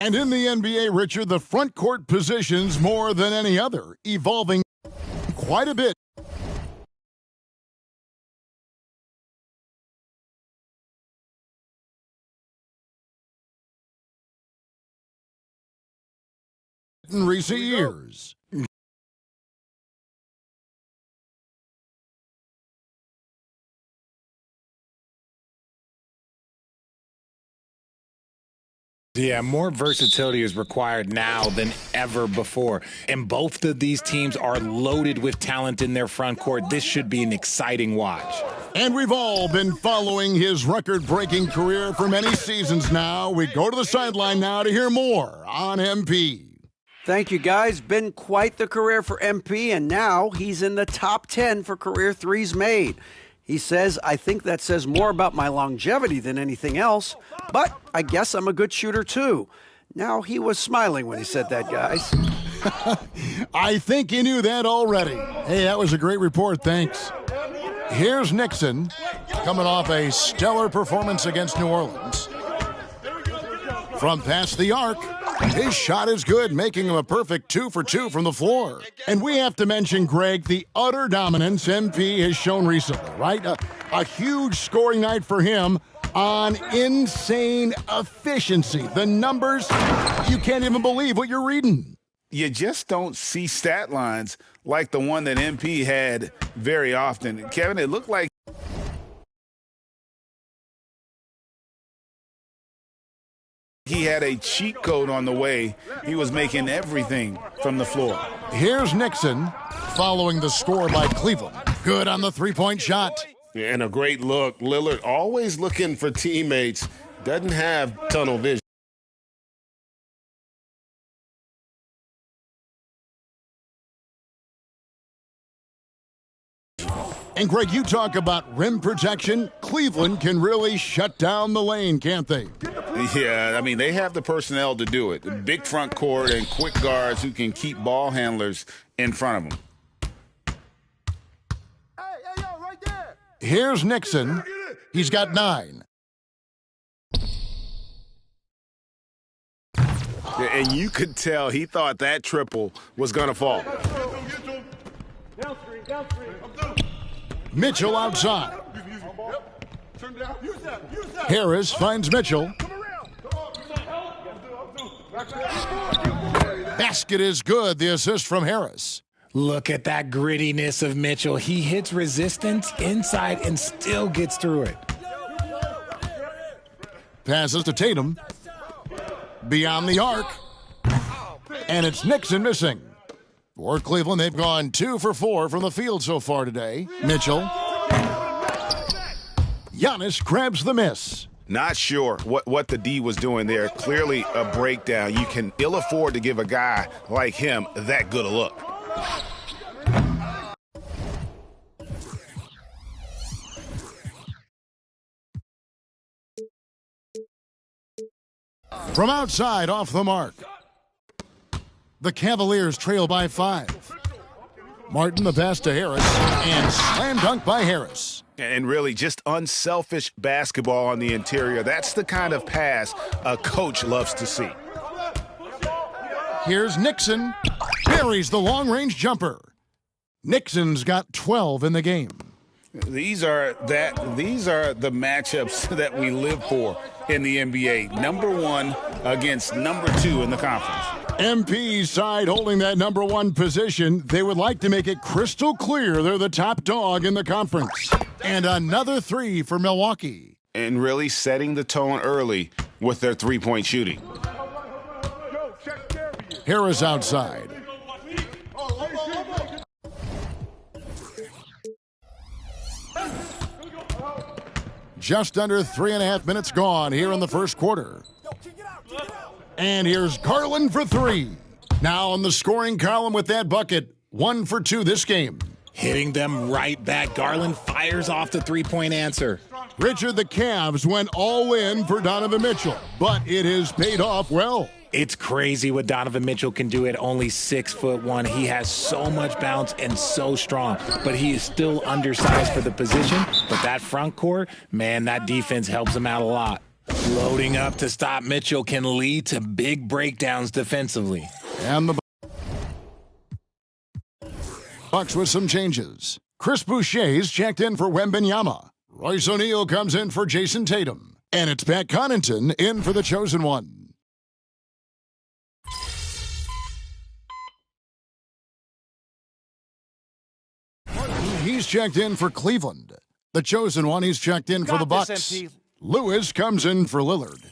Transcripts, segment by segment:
And in the NBA, Richard, the front court positions more than any other, evolving quite a bit. In recent years. Yeah, more versatility is required now than ever before. And both of these teams are loaded with talent in their front court. This should be an exciting watch. And we've all been following his record-breaking career for many seasons now. We go to the sideline now to hear more on MP. Thank you, guys. Been quite the career for MP, and now he's in the top 10 for career threes made. He says, I think that says more about my longevity than anything else, but I guess I'm a good shooter too. Now, he was smiling when he said that, guys. I think you knew that already. Hey, that was a great report, thanks. Here's Nixon, coming off a stellar performance against New Orleans. From past the arc, his shot is good, making him a perfect 2 for 2 from the floor. And we have to mention, Greg, the utter dominance MP has shown recently, right? A huge scoring night for him on insane efficiency. The numbers, you can't even believe what you're reading. You just don't see stat lines like the one that MP had very often. Kevin, it looked like he had a cheat code on the way. He was making everything from the floor. Here's Nixon following the score by Cleveland. Good on the three-point shot. And a great look. Lillard always looking for teammates. Doesn't have tunnel vision. And, Greg, you talk about rim protection. Cleveland can really shut down the lane, can't they? Yeah, I mean, they have the personnel to do it. Big front court and quick guards who can keep ball handlers in front of them. Right there. Here's Nixon. He's got 9. And you could tell he thought that triple was going to fall. Mitchell outside. Harris finds Mitchell. Basket is good. The assist from Harris. Look at that grittiness of Mitchell. He hits resistance inside and still gets through it. Passes to Tatum. Beyond the arc. And it's Nixon missing. For Cleveland, they've gone 2 for 4 from the field so far today. Mitchell. Giannis grabs the miss. Not sure what the D was doing there. Clearly a breakdown. You can ill afford to give a guy like him that good a look. From outside, off the mark. The Cavaliers trail by 5. Martin the pass to Harris, and slam dunk by Harris. And really just unselfish basketball on the interior. That's the kind of pass a coach loves to see. Here's Nixon. Buries the long-range jumper. Nixon's got 12 in the game. These are the matchups that we live for in the NBA. Number 1 against number 2 in the conference. MP's side holding that number 1 position. They would like to make it crystal clear they're the top dog in the conference. And another 3 for Milwaukee. And really setting the tone early with their three-point shooting. Harris outside. Just under 3.5 minutes gone here in the first quarter. And here's Garland for 3. Now on the scoring column with that bucket. 1 for 2 this game. Hitting them right back. Garland fires off the three-point answer. Richard, the Cavs went all in for Donovan Mitchell, but it has paid off well. It's crazy what Donovan Mitchell can do at only 6'1". He has so much bounce and so strong, but he is still undersized for the position. But that front court, man, that defense helps him out a lot. Loading up to stop Mitchell can lead to big breakdowns defensively. And the Bucks with some changes. Chris Boucher's checked in for Wembanyama. Royce O'Neal comes in for Jason Tatum. And it's Pat Connaughton in for the Chosen One. He's checked in for Cleveland. The Chosen One, he's checked in for the Bucks. Lewis comes in for Lillard.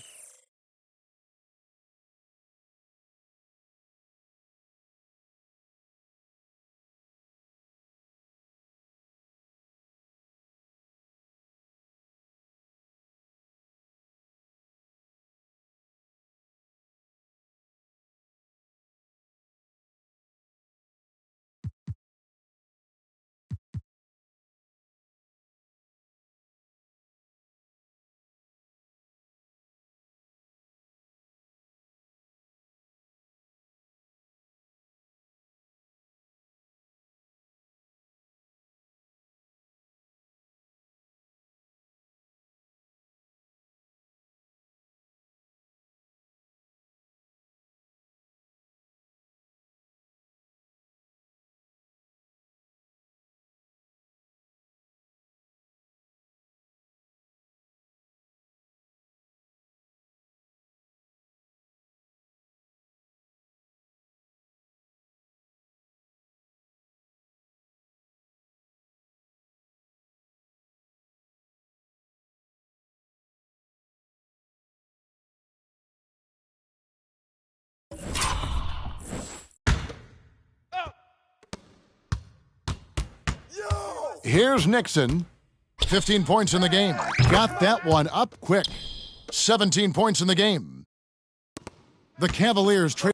Here's Nixon. 15 points in the game. Got that one up quick. 17 points in the game. The Cavaliers trade.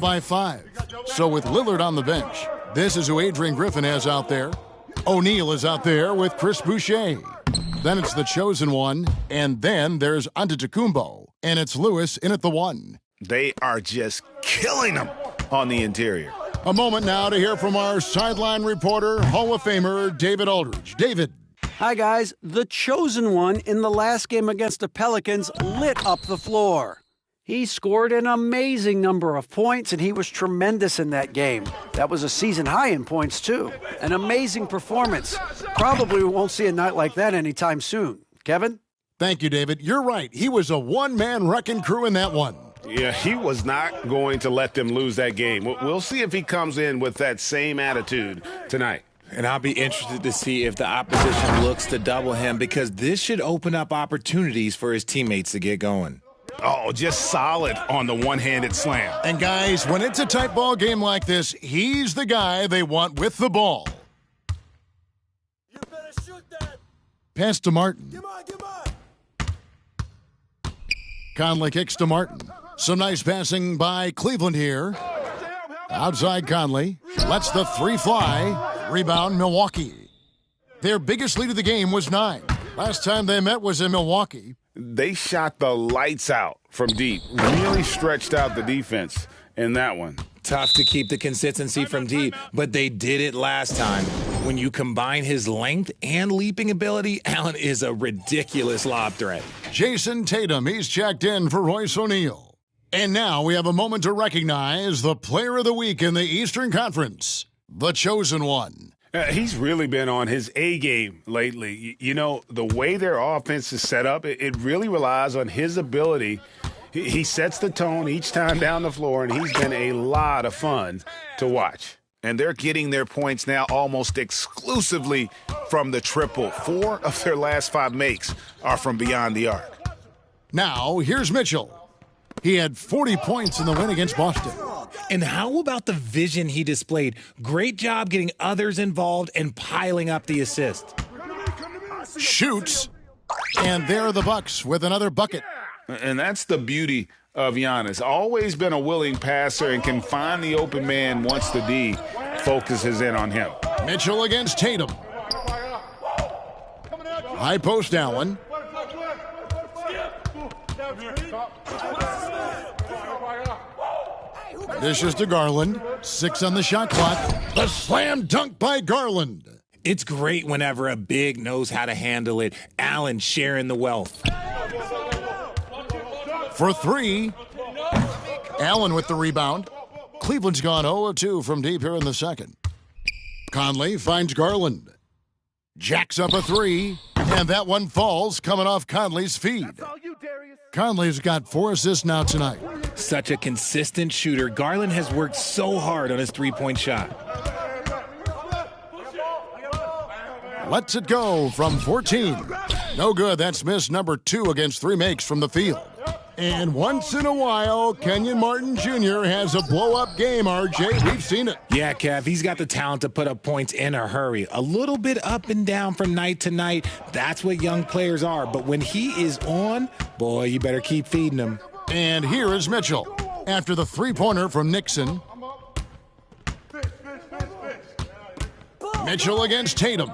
By 5. So with Lillard on the bench, this is who Adrian Griffin has out there. O'Neal is out there with Chris Boucher. Then it's the Chosen One, and then there's Antetokounmpo, and it's Lewis in at the 1. They are just killing them on the interior. A moment now to hear from our sideline reporter, Hall of Famer David Aldridge. David. Hi, guys. The Chosen One in the last game against the Pelicans lit up the floor. He scored an amazing number of points, and he was tremendous in that game. That was a season high in points, too. An amazing performance. Probably we won't see a night like that anytime soon. Kevin? Thank you, David. You're right. He was a one-man wrecking crew in that one. Yeah, he was not going to let them lose that game. We'll see if he comes in with that same attitude tonight. And I'll be interested to see if the opposition looks to double him, because this should open up opportunities for his teammates to get going. Oh, just solid on the one-handed slam. And guys, when it's a tight ball game like this, he's the guy they want with the ball. You better shoot that. Pass to Martin. Come on. Conley kicks to Martin. Some nice passing by Cleveland here. Outside Conley. Lets the 3 fly. Rebound Milwaukee. Their biggest lead of the game was 9. Last time they met was in Milwaukee. They shot the lights out from deep. Really stretched out the defense in that one. Tough to keep the consistency from deep, but they did it last time. When you combine his length and leaping ability, Allen is a ridiculous lob threat. Jason Tatum, he's checked in for Royce O'Neal. And now we have a moment to recognize the Player of the Week in the Eastern Conference, the Chosen One. He's really been on his A game lately. You know, the way their offense is set up, it really relies on his ability. He sets the tone each time down the floor, and he's been a lot of fun to watch. And they're getting their points now almost exclusively from the triple. 4 of their last 5 makes are from beyond the arc. Now, here's Mitchell. He had 40 points in the win against Boston. And how about the vision he displayed? Great job getting others involved and piling up the assist. Shoots, and there are the Bucks with another bucket. And that's the beauty of Giannis. Always been a willing passer and can find the open man once the D focuses in on him. Mitchell against Tatum. High post Allen. Dishes to Garland. 6 on the shot clock. The slam dunk by Garland. It's great whenever a big knows how to handle it. Allen sharing the wealth. For 3. Allen with the rebound. Cleveland's gone 0-2 from deep here in the second. Conley finds Garland. Jacks up a 3. And that one falls coming off Conley's feed. Conley's got 4 assists now tonight. Such a consistent shooter. Garland has worked so hard on his three-point shot. Lets it go from 14. No good. That's miss number 2 against 3 makes from the field. And once in a while, Kenyon Martin Jr. has a blow-up game, RJ. We've seen it. Yeah, Kev, he's got the talent to put up points in a hurry. A little bit up and down from night to night. That's what young players are. But when he is on, boy, you better keep feeding him. And here is Mitchell. After the three-pointer from Nixon. Mitchell against Tatum.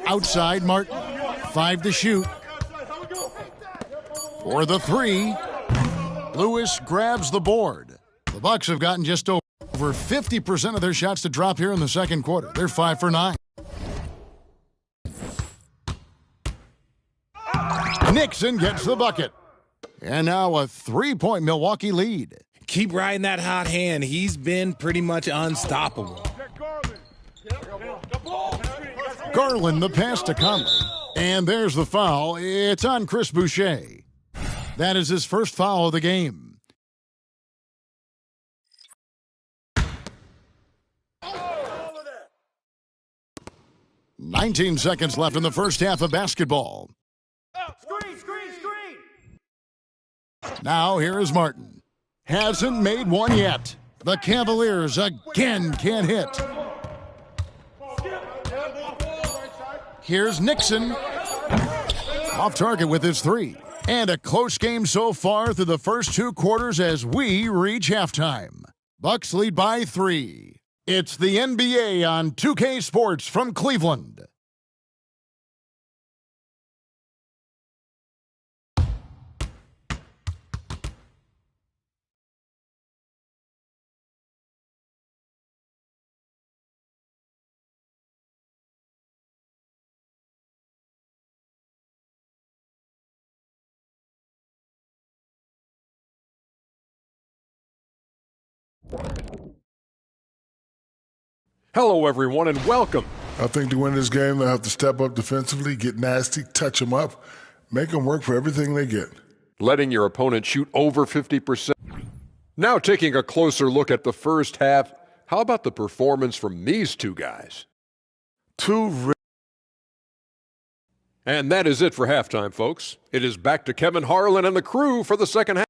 Outside Martin. 5 to shoot. For the 3, Lewis grabs the board. The Bucks have gotten just over 50% of their shots to drop here in the second quarter. They're 5 for 9. Nixon gets the bucket. And now a 3-point Milwaukee lead. Keep riding that hot hand. He's been pretty much unstoppable. Garland the pass to Conley. And there's the foul. It's on Chris Boucher. That is his first foul of the game. All of that. 19 seconds left in the first half of basketball. Screen, screen, screen. Now here is Martin. Hasn't made one yet. The Cavaliers again can't hit. Here's Nixon. Off target with his 3. And a close game so far through the first 2 quarters as we reach halftime. Bucks lead by 3. It's the NBA on 2K Sports from Cleveland. Hello, everyone, and welcome. I think to win this game, they'll have to step up defensively, get nasty, touch them up, make them work for everything they get. Letting your opponent shoot over 50%. Now taking a closer look at the first half, how about the performance from these two guys? And that is it for halftime, folks. It is back to Kevin Harlan and the crew for the second half.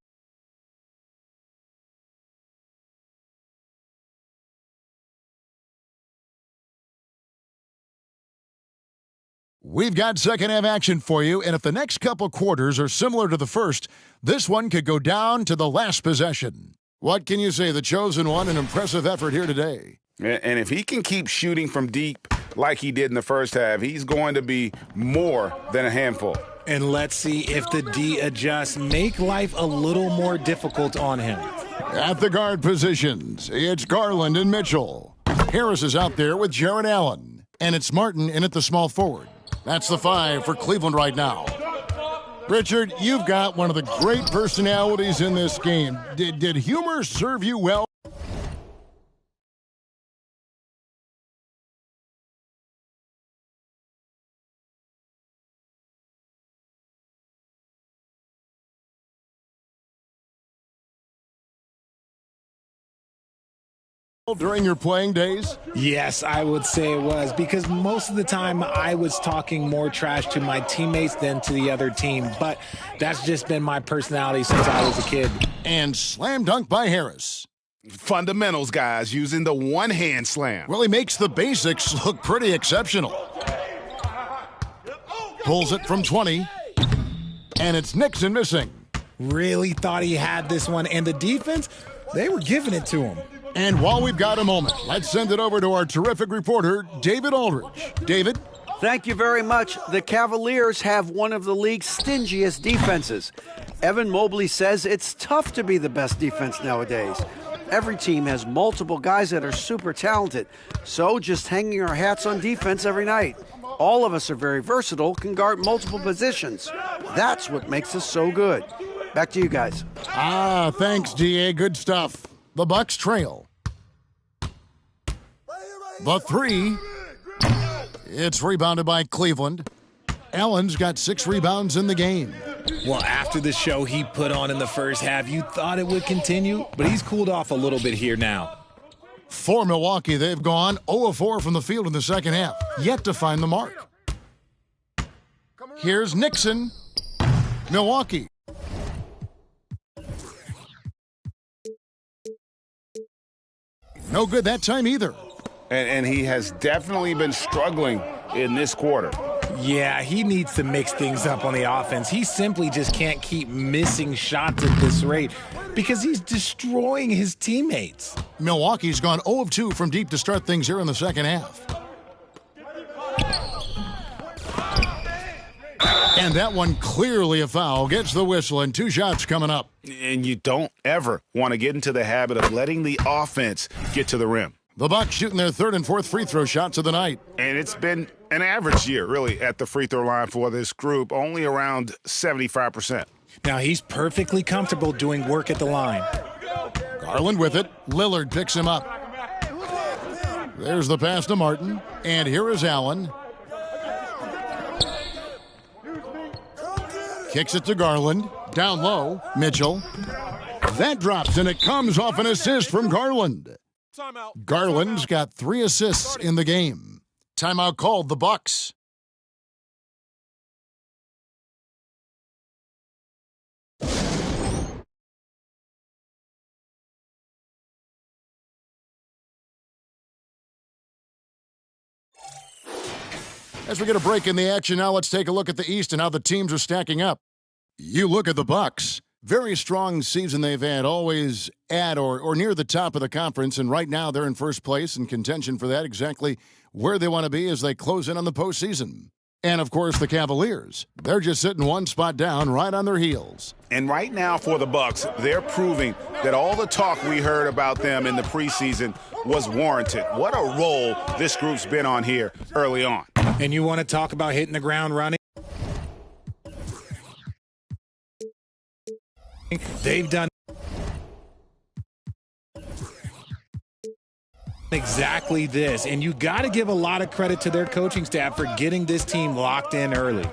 We've got second half action for you, and if the next couple quarters are similar to the first, this one could go down to the last possession. What can you say? The chosen one, an impressive effort here today. And if he can keep shooting from deep like he did in the first half, he's going to be more than a handful. And let's see if the D adjusts, make life a little more difficult on him. At the guard positions, it's Garland and Mitchell. Harris is out there with Jarrett Allen, and it's Martin in at the small forward. That's the 5 for Cleveland right now. Richard, you've got one of the great personalities in this game. Did humor serve you well? During your playing days? Yes, I would say it was, because most of the time I was talking more trash to my teammates than to the other team, but that's just been my personality since I was a kid. And slam dunk by Harris. Fundamentals, guys, using the one-hand slam. Well, he makes the basics look pretty exceptional. Pulls it from 20, and it's Nixon missing. Really thought he had this one, and the defense, they were giving it to him. And while we've got a moment, let's send it over to our terrific reporter, David Aldridge. David? Thank you very much. The Cavaliers have one of the league's stingiest defenses. Evan Mobley says it's tough to be the best defense nowadays. Every team has multiple guys that are super talented, so just hanging our hats on defense every night. All of us are very versatile, can guard multiple positions. That's what makes us so good. Back to you guys. Thanks, DA. Good stuff. The Bucks trail. The three. It's rebounded by Cleveland. Allen's got 6 rebounds in the game. Well, after the show he put on in the first half, you thought it would continue, but he's cooled off a little bit here now. For Milwaukee, they've gone 0 of 4 from the field in the second half, yet to find the mark. Here's Nixon. Milwaukee. No good that time either. And he has definitely been struggling in this quarter. Yeah, he needs to mix things up on the offense. He simply just can't keep missing shots at this rate because he's destroying his teammates. Milwaukee's gone 0 of 2 from deep to start things here in the second half. And that one clearly a foul. Gets the whistle and 2 shots coming up. And you don't ever want to get into the habit of letting the offense get to the rim. The Bucks shooting their 3rd and 4th free throw shots of the night. And it's been an average year, really, at the free throw line for this group, only around 75%. Now, he's perfectly comfortable doing work at the line. Garland with it. Lillard picks him up. There's the pass to Martin. And here is Allen. Kicks it to Garland. Down low, Mitchell. That drops, and it comes off an assist from Garland. Garland's got 3 assists in the game. Timeout called the Bucks. As we get a break in the action now, let's take a look at the East and how the teams are stacking up. You look at the Bucks. Very strong season they've had, always at or near the top of the conference, and right now they're in first place in contention for that, exactly where they want to be as they close in on the postseason. And, of course, the Cavaliers. They're just sitting 1 spot down, right on their heels. And right now for the Bucks, they're proving that all the talk we heard about them in the preseason was warranted. What a role this group's been on here early on. And you want to talk about hitting the ground running? They've done exactly this, and you got to give a lot of credit to their coaching staff for getting this team locked in early.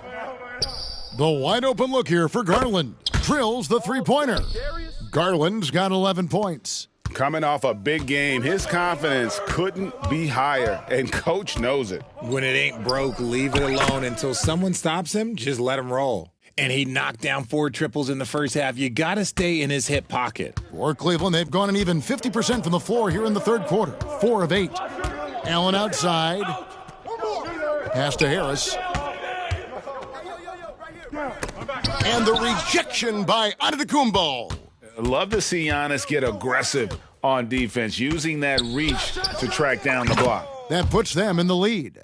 The wide open look here for Garland. Drills the 3-pointer. Garland's got 11 points. Coming off a big game, his confidence couldn't be higher, and Coach knows it. When it ain't broke, leave it alone until someone stops him. Just let him roll. And he knocked down 4 triples in the first half. You got to stay in his hip pocket. For Cleveland, they've gone an even 50% from the floor here in the third quarter. 4 of 8. Allen outside. Pass to Harris. And the rejection by Antetokounmpo. Love to see Giannis get aggressive on defense, using that reach to track down the block. That puts them in the lead.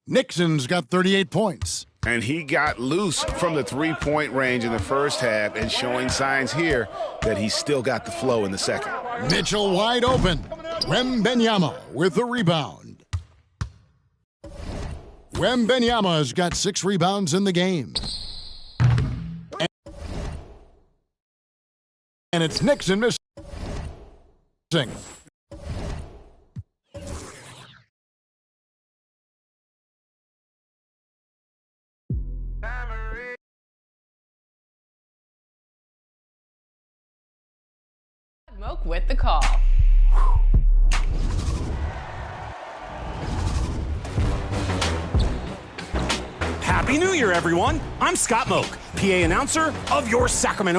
Nixon's got 38 points. And he got loose from the 3-point range in the first half and showing signs here that he's still got the flow in the second. Mitchell wide open. Wembanyama with the rebound. Wembanyama's got 6 rebounds in the game. And it's Nixon missing. Moak with the call. Happy New Year, everyone. I'm Scott Moak, PA announcer of your Sacramento